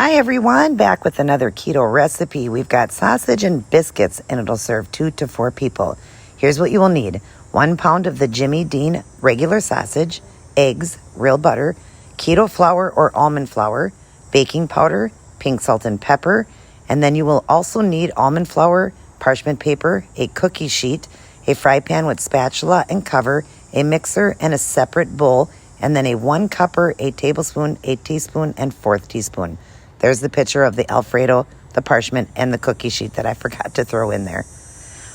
Hi everyone, back with another keto recipe. We've got sausage and biscuits and it'll serve 2 to 4 people. Here's what you will need. 1 pound of the Jimmy Dean regular sausage, eggs, real butter, keto flour or almond flour, baking powder, pink salt and pepper, and then you will also need almond flour, parchment paper, a cookie sheet, a fry pan with spatula and cover, a mixer and a separate bowl, and then a 1 cupper, a tablespoon, a teaspoon, and 1/4 teaspoon. There's the picture of the Alfredo, the parchment, and the cookie sheet that I forgot to throw in there.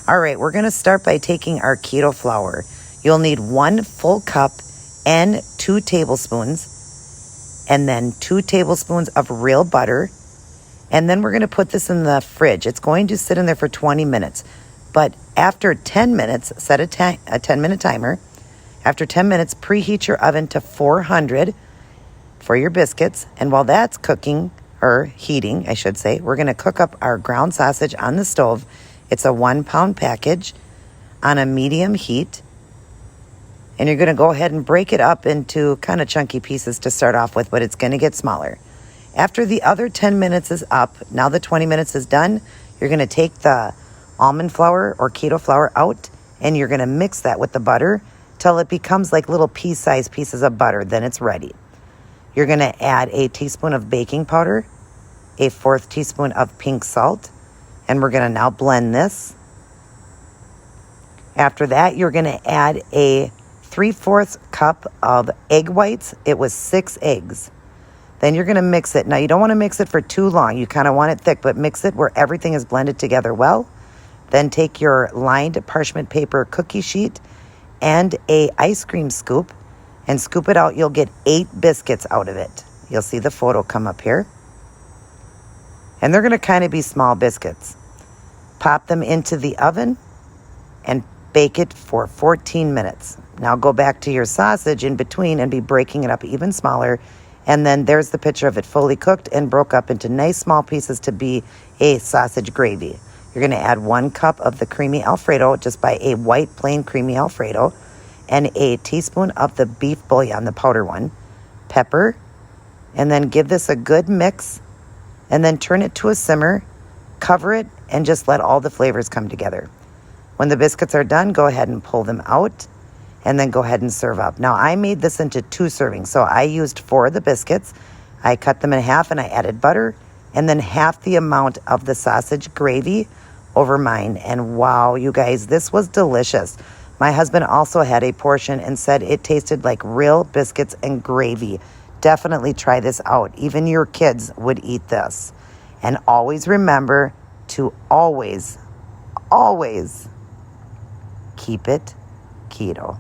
All right, we're going to start by taking our keto flour. You'll need 1 full cup and 2 tablespoons, and then 2 tablespoons of real butter. And then we're going to put this in the fridge. It's going to sit in there for 20 minutes. But after 10 minutes, set a 10-minute timer. After 10 minutes, preheat your oven to 400 for your biscuits. And while that's cooking, or heating, I should say, we're going to cook up our ground sausage on the stove. It's a 1 pound package on a medium heat. And you're going to go ahead and break it up into kind of chunky pieces to start off with, but it's going to get smaller. After the other 10 minutes is up, now the 20 minutes is done, you're going to take the almond flour or keto flour out and you're going to mix that with the butter till it becomes like little pea-sized pieces of butter. Then it's ready. You're going to add a teaspoon of baking powder, a 1/4 teaspoon of pink salt, and we're going to now blend this. After that, you're going to add a 3/4 cup of egg whites. It was 6 eggs. Then you're going to mix it. Now, you don't want to mix it for too long. You kind of want it thick, but mix it where everything is blended together well. Then take your lined parchment paper cookie sheet and a ice cream scoop and scoop it out. You'll get 8 biscuits out of it. You'll see the photo come up here. And they're going to kind of be small biscuits. Pop them into the oven and bake it for 14 minutes. Now go back to your sausage in between and be breaking it up even smaller. And then there's the picture of it fully cooked and broke up into nice small pieces to be a sausage gravy. You're going to add 1 cup of the creamy Alfredo, just by a white plain creamy Alfredo, and a teaspoon of the beef bouillon, the powder one, pepper, and then give this a good mix, and then turn it to a simmer, cover it, and just let all the flavors come together. When the biscuits are done, go ahead and pull them out, and then go ahead and serve up. Now, I made this into 2 servings, so I used 4 of the biscuits. I cut them in half, and I added butter, and then half the amount of the sausage gravy over mine. And wow, you guys, this was delicious. My husband also had a portion and said it tasted like real biscuits and gravy. Definitely try this out. Even your kids would eat this. And always remember to always keep it keto.